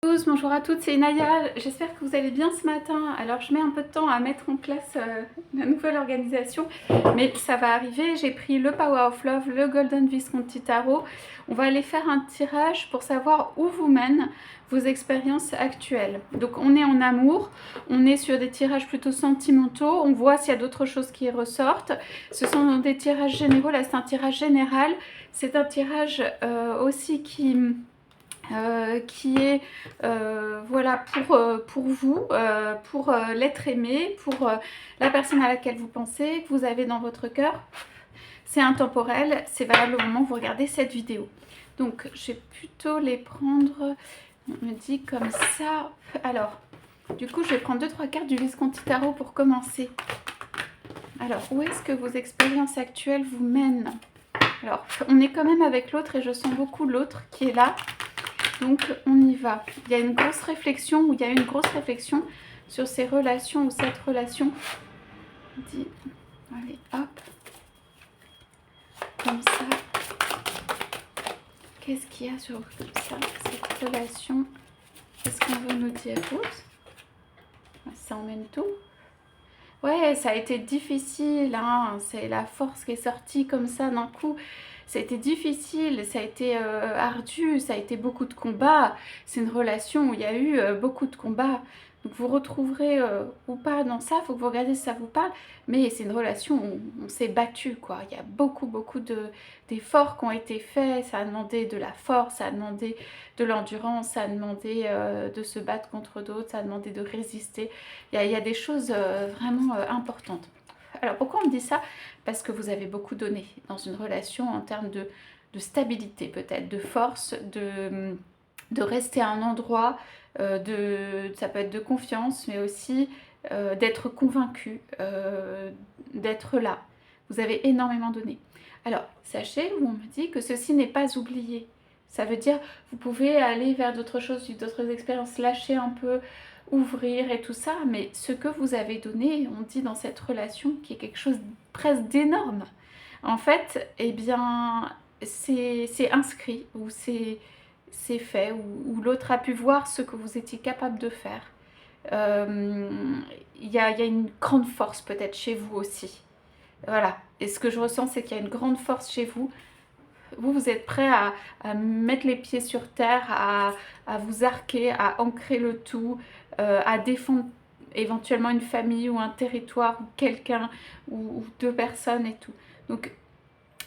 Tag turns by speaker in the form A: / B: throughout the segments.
A: Bonjour à toutes, c'est Naya, j'espère que vous allez bien ce matin. Alors je mets un peu de temps à mettre en place la nouvelle organisation, mais ça va arriver. J'ai pris le Power of Love, le Golden Visconti Tarot. On va aller faire un tirage pour savoir où vous mènent vos expériences actuelles. Donc on est en amour, on est sur des tirages plutôt sentimentaux, on voit s'il y a d'autres choses qui ressortent. Ce sont des tirages généraux, là c'est un tirage général, c'est un tirage aussi qui est voilà pour vous, pour l'être aimé, pour la personne à laquelle vous pensez, que vous avez dans votre cœur. C'est intemporel, c'est valable au moment où vous regardez cette vidéo. Donc je vais plutôt les prendre, on me dit comme ça. Alors, du coup je vais prendre 2-3 cartes du Visconti Tarot pour commencer. Alors, où est-ce que vos expériences actuelles vous mènent? Alors, on est quand même avec l'autre et je sens beaucoup l'autre qui est là. Donc on y va. Il y a une grosse réflexion, ou il y a une grosse réflexion sur ces relations ou cette relation. Allez, hop. Comme ça. Qu'est-ce qu'il y a sur ça, cette relation? Qu'est-ce qu'on veut nous dire? Oups. Ça emmène tout. Ouais, ça a été difficile, hein. C'est la force qui est sortie comme ça d'un coup. Ça a été difficile, ça a été ardu, ça a été beaucoup de combats. C'est une relation où il y a eu beaucoup de combats. Donc vous retrouverez ou pas dans ça, il faut que vous regardiez si ça vous parle. Mais c'est une relation où on s'est battu, quoi. Il y a beaucoup d'efforts qui ont été faits. Ça a demandé de la force, ça a demandé de l'endurance, ça a demandé de se battre contre d'autres, ça a demandé de résister. Il y a des choses vraiment importantes. Alors pourquoi on me dit ça? Parce que vous avez beaucoup donné dans une relation en termes de stabilité peut-être, de force, de rester à un endroit, ça peut être de confiance, mais aussi d'être convaincu, d'être là. Vous avez énormément donné. Alors sachez, on me dit que ceci n'est pas oublié. Ça veut dire vous pouvez aller vers d'autres choses, d'autres expériences, lâcher un peu, ouvrir et tout ça, mais ce que vous avez donné, on dit dans cette relation, qui est quelque chose presque d'énorme, en fait, eh bien, c'est inscrit, ou c'est fait, ou l'autre a pu voir ce que vous étiez capable de faire. Il y a une grande force peut-être chez vous aussi. Voilà, et ce que je ressens, c'est qu'il y a une grande force chez vous. Vous êtes prêt à mettre les pieds sur terre, à vous arquer, à ancrer le tout, à défendre éventuellement une famille ou un territoire ou quelqu'un ou deux personnes et tout. Donc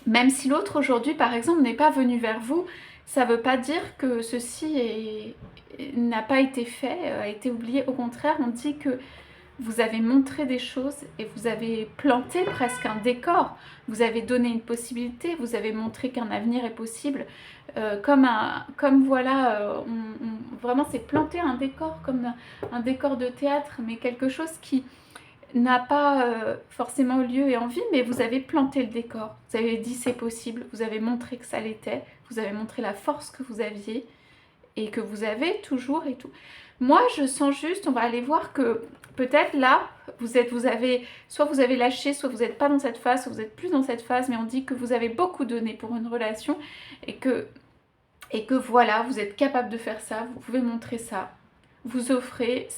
A: même si l'autre aujourd'hui par exemple n'est pas venu vers vous, ça ne veut pas dire que ceci n'a pas été fait, a été oublié. Au contraire, on dit que vous avez montré des choses et vous avez planté presque un décor. Vous avez donné une possibilité, vous avez montré qu'un avenir est possible. Comme voilà, vraiment c'est planter un décor, comme un décor de théâtre, mais quelque chose qui n'a pas forcément lieu et envie, mais vous avez planté le décor. Vous avez dit c'est possible, vous avez montré que ça l'était, vous avez montré la force que vous aviez et que vous avez toujours et tout. Moi, je sens juste, on va aller voir que peut-être là, soit vous avez lâché, soit vous n'êtes pas dans cette phase, soit vous n'êtes plus dans cette phase, mais on dit que vous avez beaucoup donné pour une relation et que voilà, vous êtes capable de faire ça, vous pouvez montrer ça, vous offrez,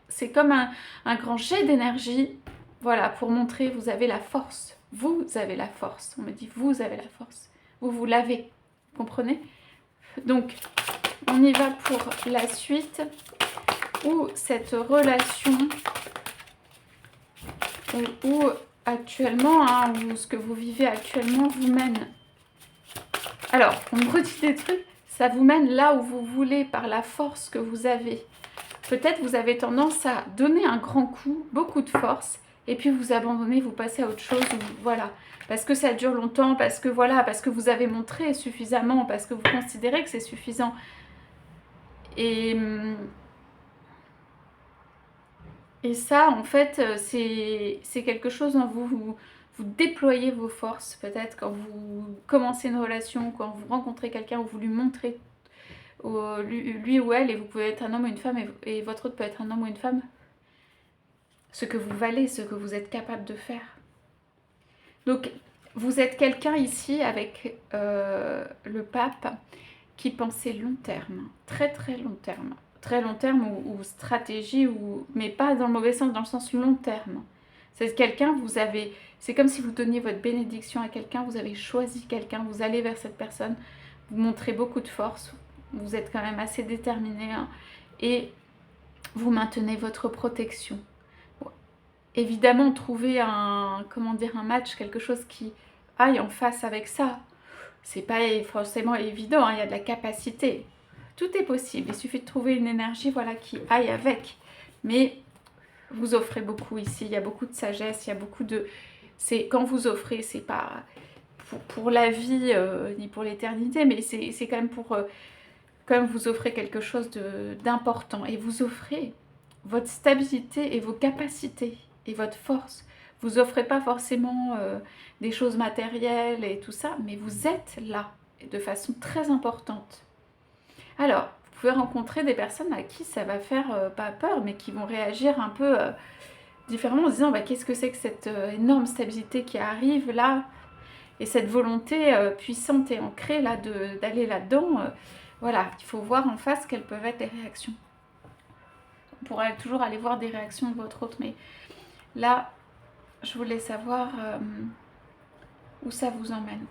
A: c'est comme un grand jet d'énergie, voilà, pour montrer vous avez la force, vous avez la force, on me dit vous avez la force, vous l'avez, vous comprenez? Donc, on y va pour la suite, où cette relation, où actuellement, hein, où ce que vous vivez actuellement vous mène. Alors, on me redit des trucs, ça vous mène là où vous voulez par la force que vous avez. Peut-être vous avez tendance à donner un grand coup, beaucoup de force, et puis vous abandonnez, vous passez à autre chose, voilà. Parce que ça dure longtemps, parce que voilà, parce que vous avez montré suffisamment, parce que vous considérez que c'est suffisant. Et ça, en fait, c'est quelque chose dont vous déployez vos forces, peut-être quand vous commencez une relation, quand vous rencontrez quelqu'un, vous lui montrez lui ou elle, et vous pouvez être un homme ou une femme, et votre autre peut être un homme ou une femme, ce que vous valez, ce que vous êtes capable de faire. Donc, vous êtes quelqu'un ici avec le pape qui pensait long terme, très très long terme, très long terme ou stratégie, mais pas dans le mauvais sens, dans le sens long terme. C'est quelqu'un, c'est comme si vous donniez votre bénédiction à quelqu'un, vous avez choisi quelqu'un, vous allez vers cette personne, vous montrez beaucoup de force, vous êtes quand même assez déterminé, hein, et vous maintenez votre protection. Bon, évidemment, trouver un match, quelque chose qui aille en face avec ça, c'est pas forcément évident, hein, il y a de la capacité. Tout est possible, il suffit de trouver une énergie, voilà, qui aille avec. Mais vous offrez beaucoup ici, il y a beaucoup de sagesse, il y a beaucoup de... Quand vous offrez, c'est pas pour la vie, ni pour l'éternité, mais c'est quand même quand même vous offrez quelque chose d'important. Et vous offrez votre stabilité et vos capacités et votre force. Vous offrez pas forcément des choses matérielles et tout ça, mais vous êtes là de façon très importante. Alors, vous pouvez rencontrer des personnes à qui ça va faire pas peur, mais qui vont réagir un peu différemment en se disant bah, qu'est-ce que c'est que cette énorme stabilité qui arrive là, et cette volonté puissante et ancrée là d'aller là-dedans. Voilà, il faut voir en face quelles peuvent être les réactions. On pourrait toujours aller voir des réactions de votre autre, mais là, je voulais savoir où ça vous emmène.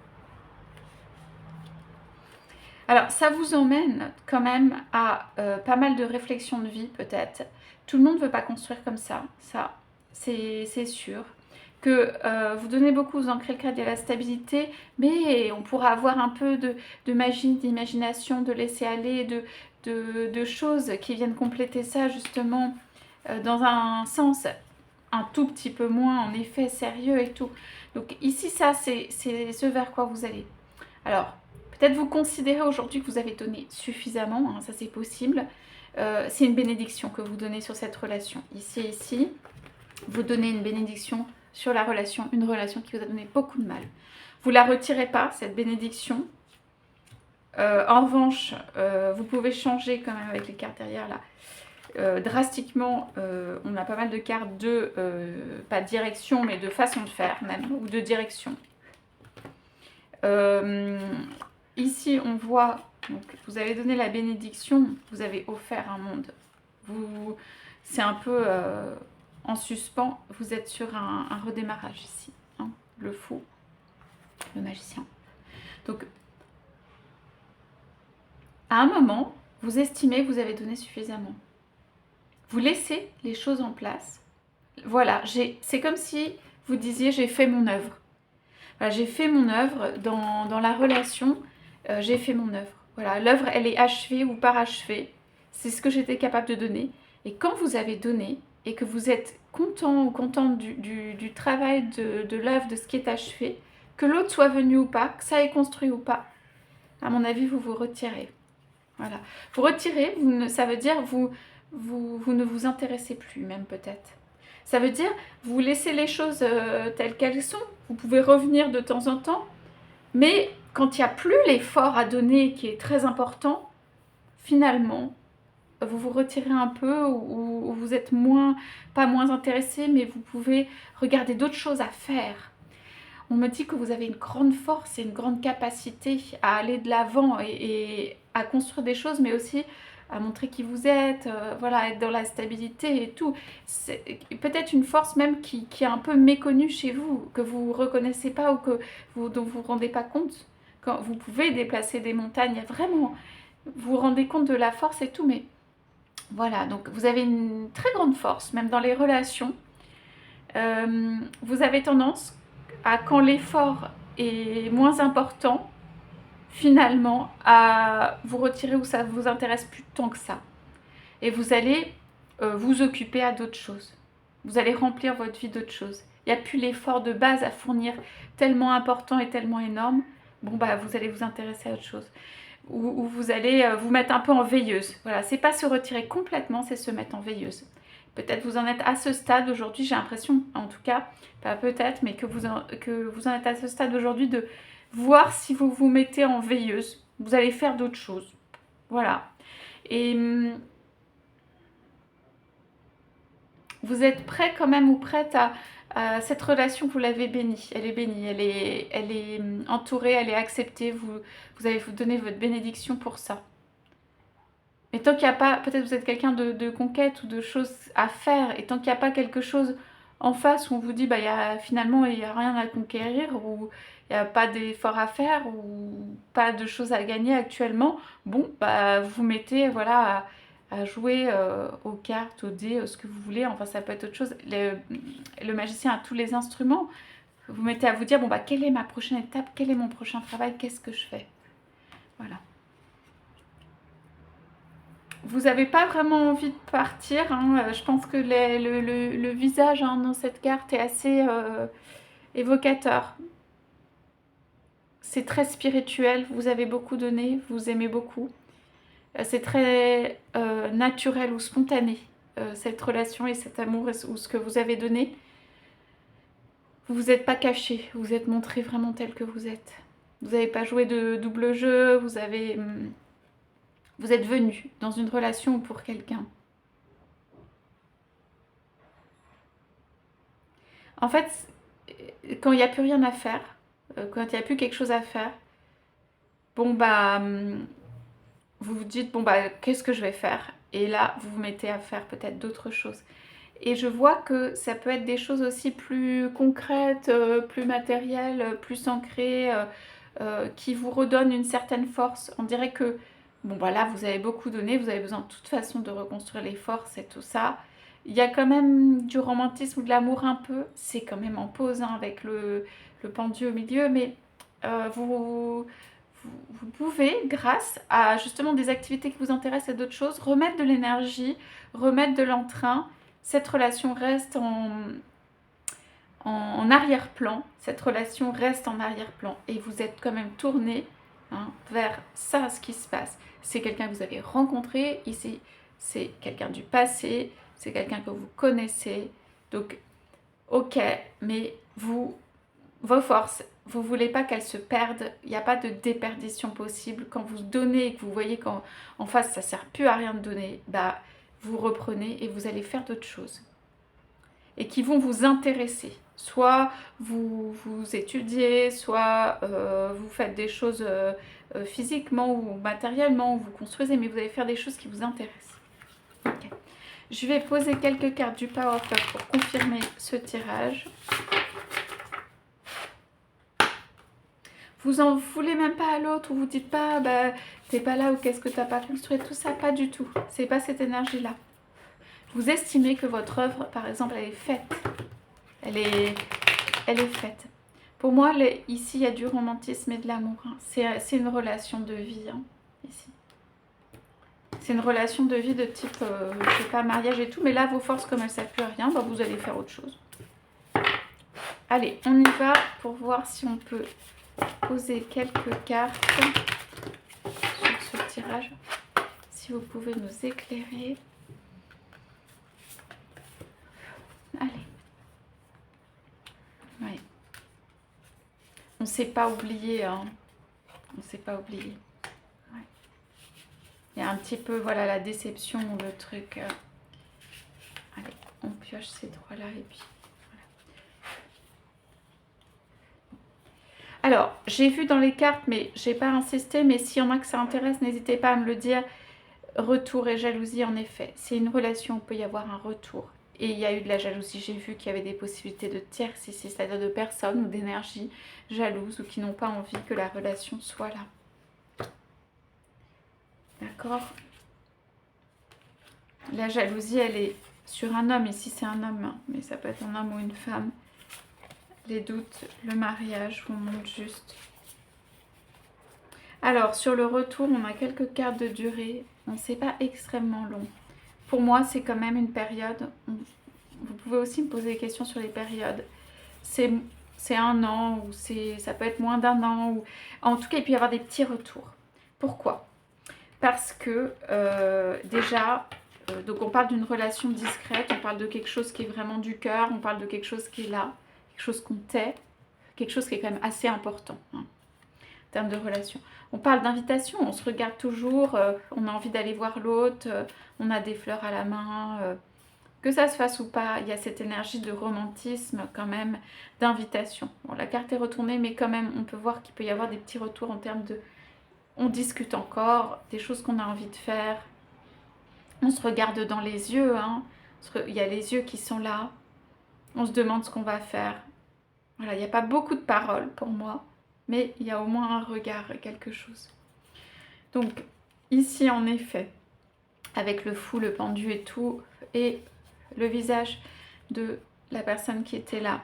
A: Alors, ça vous emmène quand même à pas mal de réflexions de vie, peut-être. Tout le monde ne veut pas construire comme ça c'est sûr. Que vous donnez beaucoup, vous ancrez le cadre de la stabilité, mais on pourra avoir un peu de magie, d'imagination, de laisser aller, de choses qui viennent compléter ça, justement, dans un sens un tout petit peu moins, en effet, sérieux et tout. Donc ici, ça, c'est ce vers quoi vous allez. Alors, peut-être vous considérez aujourd'hui que vous avez donné suffisamment, hein, ça c'est possible. C'est une bénédiction que vous donnez sur cette relation. Ici, vous donnez une bénédiction sur la relation, une relation qui vous a donné beaucoup de mal. Vous ne la retirez pas, cette bénédiction. En revanche, vous pouvez changer quand même avec les cartes derrière là. Drastiquement, on a pas mal de cartes de, pas de direction, mais de façon de faire même, ou de direction. Ici, on voit, donc, vous avez donné la bénédiction, vous avez offert un monde. C'est un peu en suspens, vous êtes sur un redémarrage ici. Hein, le fou, le magicien. Donc, à un moment, vous estimez que vous avez donné suffisamment. Vous laissez les choses en place. Voilà, c'est comme si vous disiez j'ai fait mon œuvre. Voilà, j'ai fait mon œuvre dans la relation, j'ai fait mon œuvre. Voilà, l'œuvre elle est achevée ou parachevée. C'est ce que j'étais capable de donner. Et quand vous avez donné et que vous êtes content ou contente du travail de l'œuvre, de ce qui est achevé, que l'autre soit venu ou pas, que ça ait construit ou pas, à mon avis, vous vous retirez. Voilà. Vous retirez, ça veut dire vous ne vous intéressez plus, même peut-être. Ça veut dire vous laissez les choses telles qu'elles sont. Vous pouvez revenir de temps en temps, mais quand il n'y a plus l'effort à donner qui est très important, finalement, vous vous retirez un peu ou vous êtes pas moins intéressé, mais vous pouvez regarder d'autres choses à faire. On me dit que vous avez une grande force et une grande capacité à aller de l'avant et à construire des choses, mais aussi à montrer qui vous êtes, voilà, être dans la stabilité et tout. C'est peut-être une force même qui est un peu méconnue chez vous, que vous ne reconnaissez pas ou dont vous ne vous rendez pas compte. Quand vous pouvez déplacer des montagnes, vraiment, vous vous rendez compte de la force et tout, mais voilà, donc vous avez une très grande force, même dans les relations. Vous avez tendance à, quand l'effort est moins important, finalement, à vous retirer où ça ne vous intéresse plus tant que ça. Et vous allez vous occuper à d'autres choses. Vous allez remplir votre vie d'autres choses. Il n'y a plus l'effort de base à fournir tellement important et tellement énorme. Bon, bah, vous allez vous intéresser à autre chose. Ou vous allez vous mettre un peu en veilleuse. Voilà, c'est pas se retirer complètement, c'est se mettre en veilleuse. Peut-être vous en êtes à ce stade aujourd'hui, j'ai l'impression, en tout cas, pas peut-être, mais que vous en êtes à ce stade aujourd'hui de voir si vous vous mettez en veilleuse. Vous allez faire d'autres choses. Voilà. Et vous êtes prêt quand même ou prête à cette relation, vous l'avez bénie. Elle est bénie, elle est entourée, elle est acceptée. Vous allez vous donner votre bénédiction pour ça. Mais tant qu'il n'y a pas, peut-être vous êtes quelqu'un de conquête ou de choses à faire, et tant qu'il n'y a pas quelque chose en face où on vous dit, bah, finalement, il n'y a rien à conquérir, ou il n'y a pas d'effort à faire, ou pas de choses à gagner actuellement, bon, bah, vous mettez, voilà, à jouer aux cartes, aux dés, ce que vous voulez, enfin, ça peut être autre chose. Le magicien a tous les instruments. Vous mettez à vous dire, bon, bah, quelle est ma prochaine étape, quel est mon prochain travail, qu'est-ce que je fais? Voilà. Vous n'avez pas vraiment envie de partir, hein. Je pense que le visage, hein, dans cette carte est assez évocateur. C'est très spirituel, vous avez beaucoup donné, vous aimez beaucoup. C'est très naturel ou spontané, cette relation et cet amour ou ce que vous avez donné. Vous vous êtes pas caché, vous êtes montré vraiment tel que vous êtes. Vous n'avez pas joué de double jeu, vous êtes venu dans une relation pour quelqu'un. En fait, quand il n'y a plus rien à faire, quand il n'y a plus quelque chose à faire, bon bah, vous vous dites, bon bah, qu'est-ce que je vais faire? Et là, vous vous mettez à faire peut-être d'autres choses. Et je vois que ça peut être des choses aussi plus concrètes, plus matérielles, plus ancrées, qui vous redonnent une certaine force. On dirait que, bon bah là, vous avez beaucoup donné, vous avez besoin de toute façon de reconstruire les forces et tout ça. Il y a quand même du romantisme ou de l'amour un peu, c'est quand même en pause, hein, avec le pendu au milieu, mais vous pouvez, grâce à justement des activités qui vous intéressent et d'autres choses, remettre de l'énergie, remettre de l'entrain. Cette relation reste en arrière-plan, cette relation reste en arrière-plan et vous êtes quand même tourné, hein, vers ça, ce qui se passe. C'est quelqu'un que vous avez rencontré ici, c'est quelqu'un du passé, c'est quelqu'un que vous connaissez, donc ok, mais vos forces, vous ne voulez pas qu'elles se perdent, il n'y a pas de déperdition possible. Quand vous donnez et que vous voyez qu'en face ça ne sert plus à rien de donner, bah, vous reprenez et vous allez faire d'autres choses. Et qui vont vous intéresser. Soit vous étudiez, soit vous faites des choses physiquement ou matériellement, ou vous construisez, mais vous allez faire des choses qui vous intéressent. Okay. Je vais poser quelques cartes du Power of Love pour confirmer ce tirage. Vous en voulez même pas à l'autre, ou vous dites pas, bah, t'es pas là, ou qu'est-ce que t'as pas construit, tout ça, pas du tout. C'est pas cette énergie-là. Vous estimez que votre œuvre, par exemple, elle est faite. Elle est faite. Pour moi, ici, il y a du romantisme et de l'amour. Hein. C'est une relation de vie, hein, ici. C'est une relation de vie de type, je sais pas, mariage et tout. Mais là, vos forces, comme elles ne servent plus à rien, bah, vous allez faire autre chose. Allez, on y va pour voir si on peut poser quelques cartes sur ce tirage. Si vous pouvez nous éclairer. Allez. Ouais. On ne s'est pas oublié, hein. On ne s'est pas oublié. Ouais. Il y a un petit peu, voilà, la déception, le truc. Allez, on pioche ces trois-là et puis voilà. Alors, j'ai vu dans les cartes, mais j'ai pas insisté, mais s'il y en a que ça intéresse, n'hésitez pas à me le dire. Retour et jalousie, en effet. C'est une relation où il peut y avoir un retour. Et il y a eu de la jalousie. J'ai vu qu'il y avait des possibilités de tierces ici, c'est-à-dire de personnes ou d'énergie jalouses ou qui n'ont pas envie que la relation soit là. D'accord? La jalousie, elle est sur un homme. Ici, c'est un homme, hein, mais ça peut être un homme ou une femme. Les doutes, le mariage, vous montre juste. Alors, sur le retour, on a quelques cartes de durée. On sait pas extrêmement long. Pour moi, c'est quand même une période. Vous pouvez aussi me poser des questions sur les périodes. C'est un an ou ça peut être moins d'un an. Ou... En tout cas, il peut y avoir des petits retours. Pourquoi? Parce que déjà, donc on parle d'une relation discrète, on parle de quelque chose qui est vraiment du cœur, on parle de quelque chose qui est là, quelque chose qu'on tait, quelque chose qui est quand même assez important, hein, en termes de relation. On parle d'invitation, on se regarde toujours, on a envie d'aller voir l'autre, on a des fleurs à la main, que ça se fasse ou pas, il y a cette énergie de romantisme quand même, d'invitation. Bon, la carte est retournée, mais quand même, on peut voir qu'il peut y avoir des petits retours en termes de... On discute encore, des choses qu'on a envie de faire. On se regarde dans les yeux, hein. Il y a les yeux qui sont là. On se demande ce qu'on va faire. Voilà, il n'y a pas beaucoup de paroles pour moi, mais il y a au moins un regard, quelque chose. Donc, ici, en effet, avec le fou, le pendu et tout, et le visage de la personne qui était là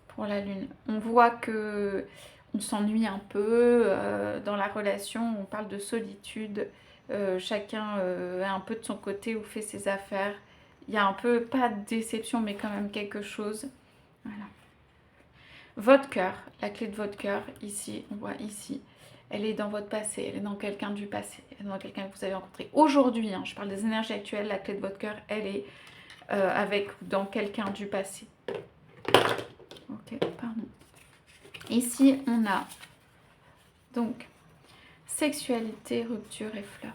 A: pour la lune, on voit que on s'ennuie un peu dans la relation, on parle de solitude, chacun est un peu de son côté ou fait ses affaires. Il y a un peu, pas de déception, mais quand même quelque chose. Voilà. Votre cœur, la clé de votre cœur, ici, on voit ici, elle est dans votre passé, elle est dans quelqu'un du passé, elle est dans quelqu'un que vous avez rencontré. Aujourd'hui, hein, je parle des énergies actuelles, la clé de votre cœur, elle est dans quelqu'un du passé. Ok, pardon. Ici, on a donc sexualité, rupture et flirt.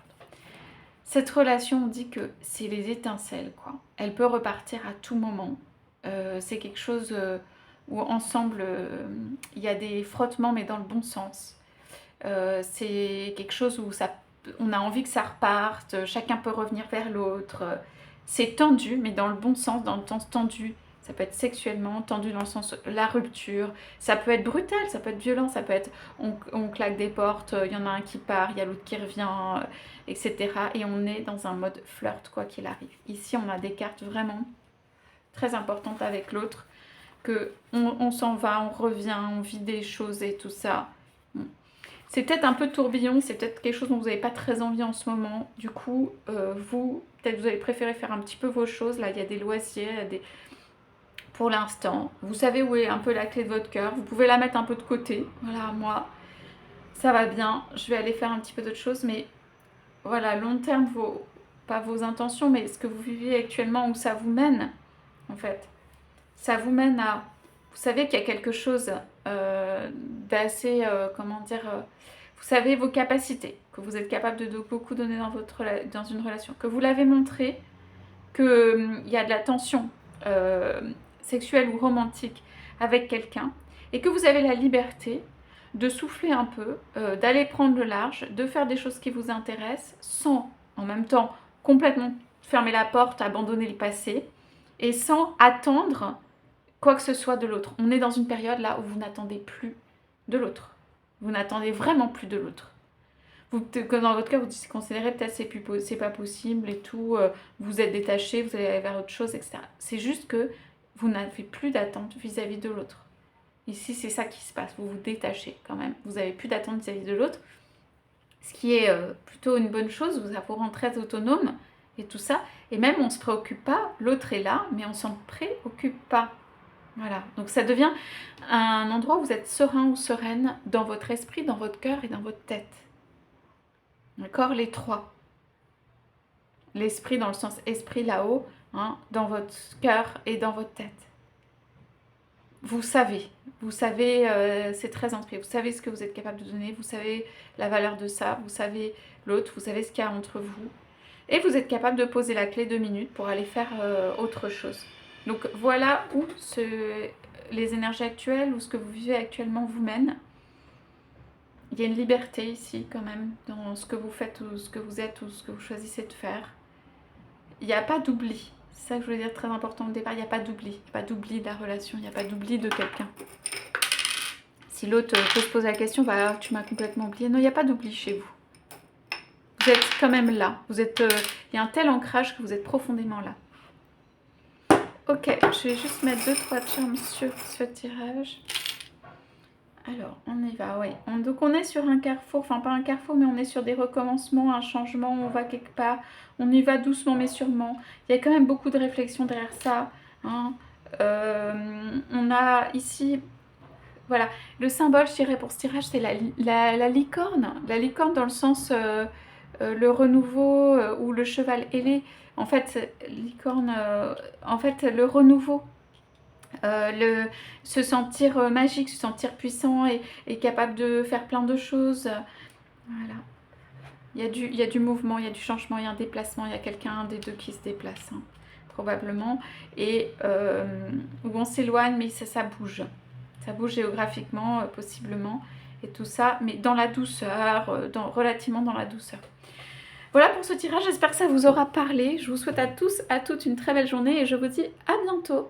A: Cette relation, on dit que c'est les étincelles, quoi. Elle peut repartir à tout moment. C'est quelque chose où ensemble, il y a des frottements, mais dans le bon sens. C'est quelque chose où on a envie que ça reparte, chacun peut revenir vers l'autre. C'est tendu, mais dans le bon sens, dans le sens tendu. Ça peut être sexuellement, tendu dans le sens la rupture. Ça peut être brutal, ça peut être violent, ça peut être on claque des portes, il y en a un qui part, il y a l'autre qui revient, etc. Et on est dans un mode flirt, quoi qu'il arrive. Ici, on a des cartes vraiment très importantes avec l'autre, que on s'en va, on revient, on vit des choses et tout ça. C'est peut-être un peu tourbillon, c'est peut-être quelque chose dont vous n'avez pas très envie en ce moment. Du coup, peut-être vous allez préférer faire un petit peu vos choses. Là, il y a des loisirs, pour l'instant. Vous savez où est un peu la clé de votre cœur. Vous pouvez la mettre un peu de côté. Voilà, moi, ça va bien. Je vais aller faire un petit peu d'autres choses. Mais voilà, long terme, pas vos intentions, mais ce que vous vivez actuellement, où ça vous mène, en fait. Ça vous mène à... Vous savez qu'il y a quelque chose d'assez, comment dire... vous savez vos capacités, que vous êtes capable de beaucoup donner dans une relation, que vous l'avez montré, qu'il y a de la tension sexuelle ou romantique avec quelqu'un, et que vous avez la liberté de souffler un peu, d'aller prendre le large, de faire des choses qui vous intéressent, sans en même temps complètement fermer la porte, abandonner le passé, et sans attendre quoi que ce soit de l'autre. On est dans une période là où vous n'attendez plus de l'autre. Vous n'attendez vraiment plus de l'autre. Comme dans votre cas, vous considérez peut-être c'est pas possible et tout, vous êtes détaché, vous allez aller vers autre chose, etc. C'est juste que vous n'avez plus d'attente vis-à-vis de l'autre. Ici, c'est ça qui se passe, vous vous détachez quand même. Vous n'avez plus d'attente vis-à-vis de l'autre, ce qui est plutôt une bonne chose, vous rend très autonome et tout ça. Et même, on ne se préoccupe pas, l'autre est là, mais on ne s'en préoccupe pas. Voilà, donc ça devient un endroit où vous êtes serein ou sereine dans votre esprit, dans votre cœur et dans votre tête. D'accord, les trois. L'esprit dans le sens esprit là-haut, hein, dans votre cœur et dans votre tête. Vous savez, c'est très ancré, vous savez ce que vous êtes capable de donner, vous savez la valeur de ça, vous savez l'autre, vous savez ce qu'il y a entre vous. Et vous êtes capable de poser la clé 2 minutes pour aller faire autre chose. Donc voilà où les énergies actuelles ou ce que vous vivez actuellement vous mènent. Il y a une liberté ici quand même dans ce que vous faites ou ce que vous êtes ou ce que vous choisissez de faire. Il n'y a pas d'oubli. C'est ça que je voulais dire, très important au départ. Il n'y a pas d'oubli. Il n'y a pas d'oubli de la relation. Il n'y a pas d'oubli de quelqu'un. Si l'autre peut se poser la question, bah, tu m'as complètement oublié. Non, il n'y a pas d'oubli chez vous. Vous êtes quand même là. Il y a un tel ancrage que vous êtes profondément là. Ok, je vais juste mettre 2-3 charmes sur ce tirage. Alors, on y va, oui. Donc, on est sur un carrefour, enfin pas un carrefour, mais on est sur des recommencements, un changement, on va quelque part. On y va doucement, mais sûrement. Il y a quand même beaucoup de réflexion derrière ça. Hein. On a ici, voilà, le symbole, je dirais, pour ce tirage, c'est la licorne. La licorne dans le sens, le renouveau ou le cheval ailé. En fait, licorne, en fait, le renouveau. Se sentir magique, se sentir puissant et capable de faire plein de choses. Voilà. Il y a du mouvement, il y a du changement, il y a un déplacement, il y a quelqu'un des deux qui se déplace, hein, probablement. Et où on s'éloigne, mais ça bouge. Ça bouge géographiquement, possiblement, et tout ça, mais dans la douceur, relativement dans la douceur. Voilà pour ce tirage, j'espère que ça vous aura parlé. Je vous souhaite à tous, à toutes une très belle journée et je vous dis à bientôt.